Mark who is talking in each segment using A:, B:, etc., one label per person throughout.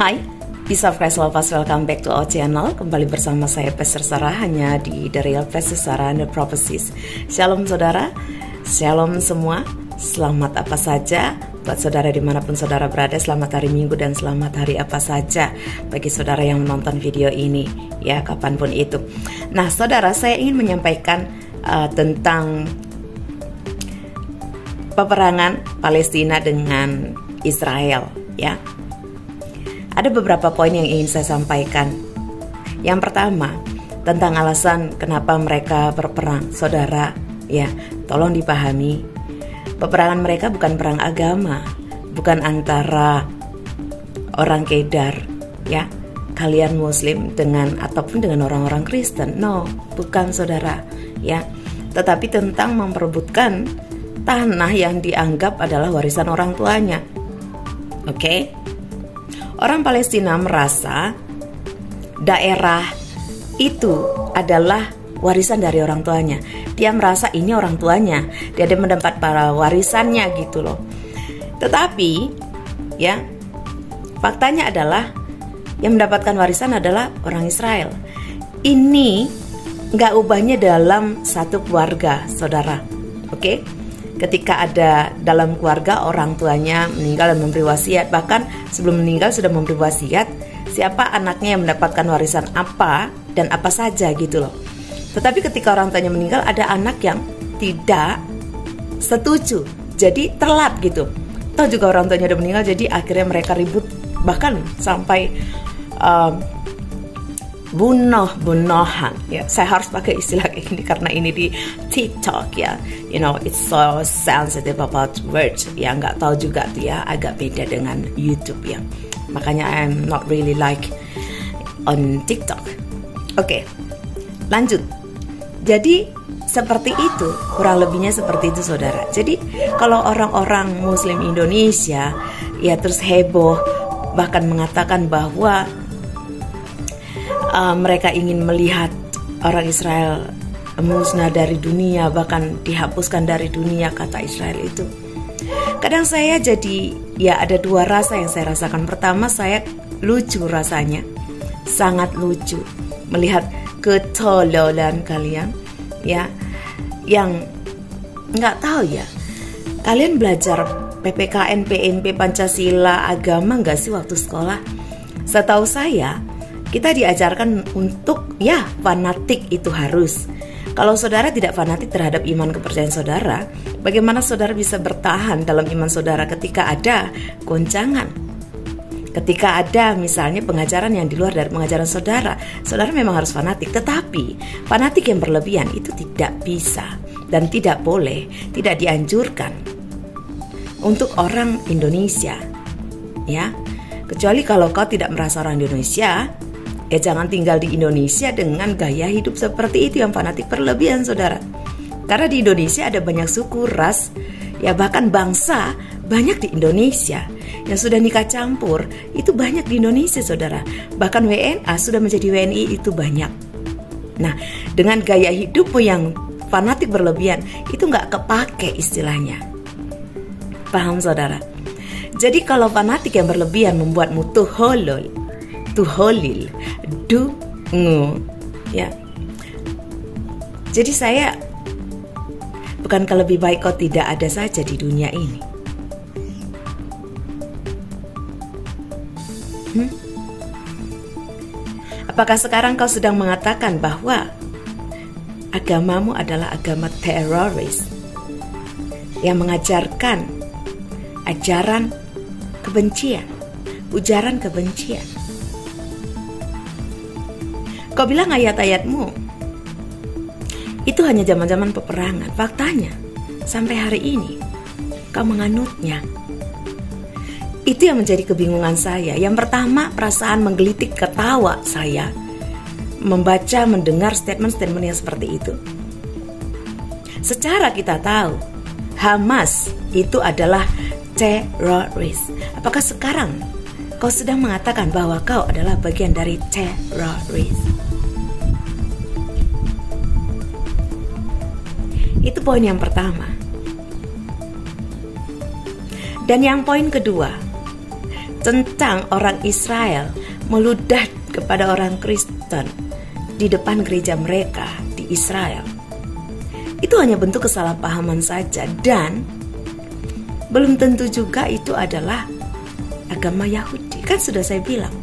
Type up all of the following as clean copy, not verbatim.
A: Hai, Peace of Christ Lovers, welcome back to our channel. Kembali bersama saya Pastor Sarah, hanya di The Real Pastor Sarah and the Prophecies. Shalom saudara, shalom semua. Selamat apa saja buat saudara dimanapun saudara berada. Selamat hari Minggu dan selamat hari apa saja bagi saudara yang menonton video ini, ya, kapanpun itu. Nah saudara, saya ingin menyampaikan tentang peperangan Palestina dengan Israel, ya. Ada beberapa poin yang ingin saya sampaikan. Yang pertama, tentang alasan kenapa mereka berperang. Saudara, ya, tolong dipahami, peperangan mereka bukan perang agama, bukan antara orang Kedar, ya, kalian Muslim dengan ataupun dengan orang-orang Kristen. No, bukan saudara, ya. Tetapi tentang memperebutkan tanah yang dianggap adalah warisan orang tuanya. Oke? Orang Palestina merasa daerah itu adalah warisan dari orang tuanya. Dia merasa ini orang tuanya, dia ada mendapat para warisannya gitu loh. Tetapi ya, faktanya adalah yang mendapatkan warisan adalah orang Israel. Ini nggak ubahnya dalam satu keluarga, saudara. Oke? Ketika ada dalam keluarga orang tuanya meninggal dan memberi wasiat, bahkan sebelum meninggal sudah memberi wasiat siapa anaknya yang mendapatkan warisan apa dan apa saja gitu loh. Tetapi ketika orang tuanya meninggal, ada anak yang tidak setuju, jadi telat gitu. Toh juga orang tuanya udah meninggal, jadi akhirnya mereka ribut, bahkan sampai bunuh-bunuhan, ya. Saya harus pakai istilah ini karena ini di TikTok, ya. You know, it's so sensitive about words. Ya, nggak tahu juga tuh, ya, agak beda dengan YouTube, ya. Makanya I'm not really like on TikTok. Oke, lanjut. Jadi seperti itu, kurang lebihnya seperti itu, saudara. Jadi kalau orang-orang Muslim Indonesia, ya, terus heboh, bahkan mengatakan bahwa mereka ingin melihat orang Israel musnah dari dunia, bahkan dihapuskan dari dunia, kata Israel itu. Kadang saya jadi, ya, ada dua rasa yang saya rasakan. Pertama, saya lucu rasanya, sangat lucu melihat ketololan kalian, ya, yang nggak tahu, ya. Kalian belajar PPKN, PMP, Pancasila, agama nggak sih waktu sekolah? Setahu saya, kita diajarkan untuk, ya, fanatik itu harus. Kalau saudara tidak fanatik terhadap iman kepercayaan saudara, bagaimana saudara bisa bertahan dalam iman saudara ketika ada goncangan? Ketika ada misalnya pengajaran yang di luar dari pengajaran saudara, saudara memang harus fanatik. Tetapi fanatik yang berlebihan itu tidak bisa dan tidak boleh, tidak dianjurkan untuk orang Indonesia, ya. Kecuali kalau kau tidak merasa orang Indonesia, ya jangan tinggal di Indonesia dengan gaya hidup seperti itu yang fanatik berlebihan, saudara. Karena di Indonesia ada banyak suku, ras, ya bahkan bangsa banyak di Indonesia. Yang sudah nikah campur itu banyak di Indonesia, saudara. Bahkan WNA sudah menjadi WNI itu banyak. Nah, dengan gaya hidupmu yang fanatik berlebihan, itu nggak kepake istilahnya. Paham, saudara? Jadi kalau fanatik yang berlebihan membuatmu tuholil, dungu, ya. Jadi saya, bukankah lebih baik kau tidak ada saja di dunia ini? Apakah sekarang kau sedang mengatakan bahwa agamamu adalah agama teroris yang mengajarkan ajaran kebencian, ujaran kebencian? Kau bilang ayat-ayatmu itu hanya zaman-zaman peperangan. Faktanya, sampai hari ini kau menganutnya. Itu yang menjadi kebingungan saya. Yang pertama, perasaan menggelitik ketawa saya membaca, mendengar statement-statement yang seperti itu. Secara kita tahu, Hamas itu adalah teroris. Apakah sekarang kau sedang mengatakan bahwa kau adalah bagian dari teroris? Itu poin yang pertama. Dan yang poin kedua, tentang orang Israel meludah kepada orang Kristen di depan gereja mereka di Israel, itu hanya bentuk kesalahpahaman saja, dan belum tentu juga itu adalah agama Yahudi. Kan sudah saya bilang,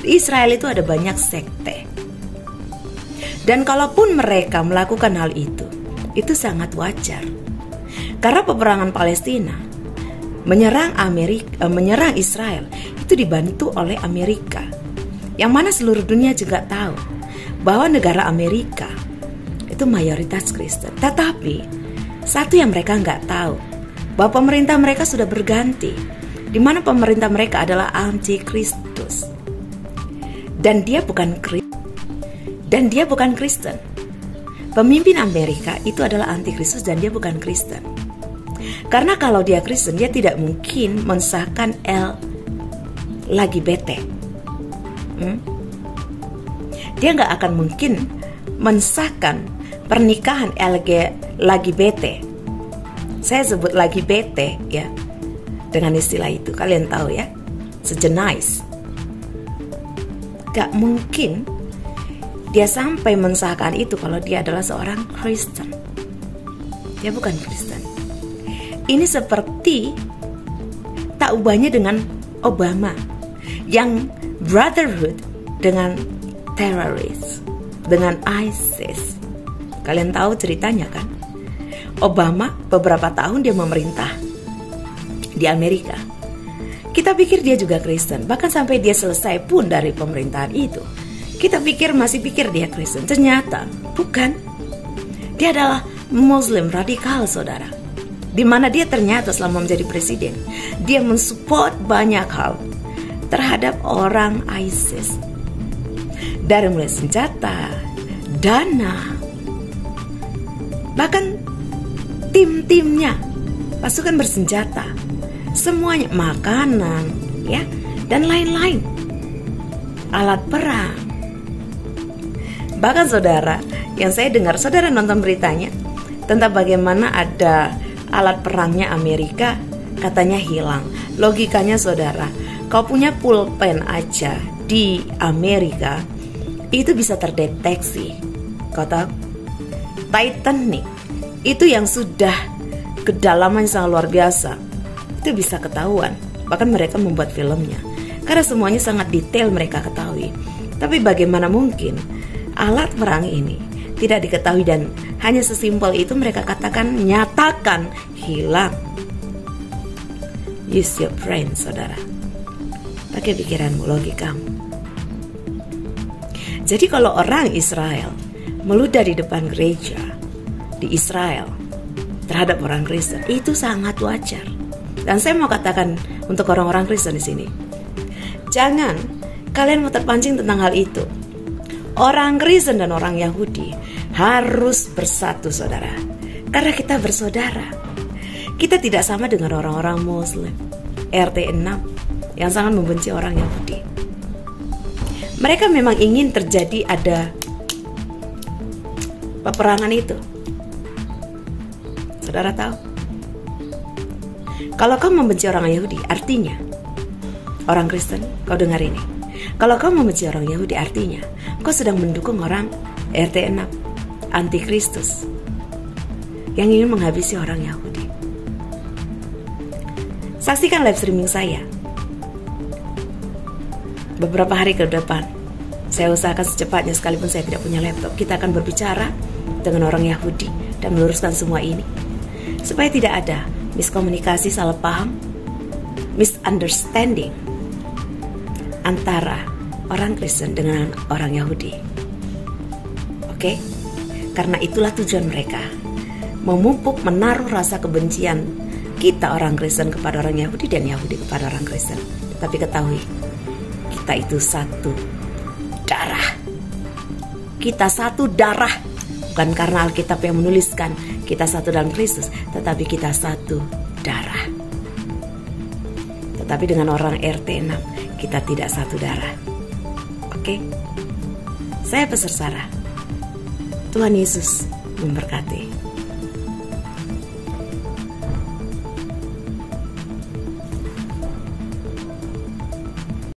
A: di Israel itu ada banyak sekte. Dan kalaupun mereka melakukan hal itu sangat wajar. Karena peperangan Palestina menyerang Israel itu dibantu oleh Amerika. Yang mana seluruh dunia juga tahu bahwa negara Amerika itu mayoritas Kristen. Tetapi satu yang mereka nggak tahu, bahwa pemerintah mereka sudah berganti, di mana pemerintah mereka adalah anti-Kristus, dan dia bukan Kristen. Pemimpin Amerika itu adalah anti-Kristus dan dia bukan Kristen. Karena kalau dia Kristen, dia tidak mungkin mensahkan LGBT. Dia nggak akan mungkin mensahkan pernikahan LGBT. Saya sebut LGBT ya, dengan istilah itu, kalian tahu ya, sejenis. Gak mungkin dia sampai mensahkan itu kalau dia adalah seorang Kristen. Dia bukan Kristen. Ini seperti tak ubahnya dengan Obama yang brotherhood dengan teroris, dengan ISIS. Kalian tahu ceritanya kan? Obama beberapa tahun dia memerintah di Amerika. Kita pikir dia juga Kristen, bahkan sampai dia selesai pun dari pemerintahan itu, kita masih pikir dia Kristen. Ternyata bukan. Dia adalah Muslim radikal, saudara. Di mana dia ternyata selama menjadi presiden, dia mensupport banyak hal terhadap orang ISIS. Dari mulai senjata, dana, bahkan tim-timnya, pasukan bersenjata, semuanya, makanan, ya, dan lain-lain, alat perang. Bahkan saudara, yang saya dengar, saudara nonton beritanya tentang bagaimana ada alat perangnya Amerika katanya hilang. Logikanya saudara, kau punya pulpen aja di Amerika itu bisa terdeteksi. Kau tahu, Titanic itu yang sudah kedalaman sangat luar biasa, itu bisa ketahuan. Bahkan mereka membuat filmnya karena semuanya sangat detail mereka ketahui. Tapi bagaimana mungkin alat perang ini tidak diketahui dan hanya sesimpel itu mereka nyatakan hilang. Use your brain, saudara. Pakai pikiranmu, logikamu. Jadi kalau orang Israel meludah di depan gereja di Israel terhadap orang Kristen, itu sangat wajar. Dan saya mau katakan untuk orang-orang Kristen di sini, jangan kalian mau terpancing tentang hal itu. Orang Kristen dan orang Yahudi harus bersatu, saudara. Karena kita bersaudara. Kita tidak sama dengan orang-orang Muslim RT 6 yang sangat membenci orang Yahudi. Mereka memang ingin terjadi ada peperangan itu. Saudara tahu, kalau kau membenci orang Yahudi, artinya orang Kristen, kau dengar ini, kalau kau membenci orang Yahudi, artinya kau sedang mendukung orang RT 6 anti-Kristus yang ingin menghabisi orang Yahudi. Saksikan live streaming saya beberapa hari ke depan. Saya usahakan secepatnya, sekalipun saya tidak punya laptop, kita akan berbicara dengan orang Yahudi dan meluruskan semua ini supaya tidak ada miskomunikasi, salah paham, misunderstanding antara orang Kristen dengan orang Yahudi. Oke? Karena itulah tujuan mereka, memupuk, menaruh rasa kebencian kita orang Kristen kepada orang Yahudi dan Yahudi kepada orang Kristen. Tapi ketahui, kita itu satu darah. Kita satu darah. Bukan karena Alkitab yang menuliskan kita satu dalam Kristus, tetapi kita satu darah. Tetapi dengan orang RT 6, kita tidak satu darah. Oke? Saya Pastor Sarah. Tuhan Yesus memberkati.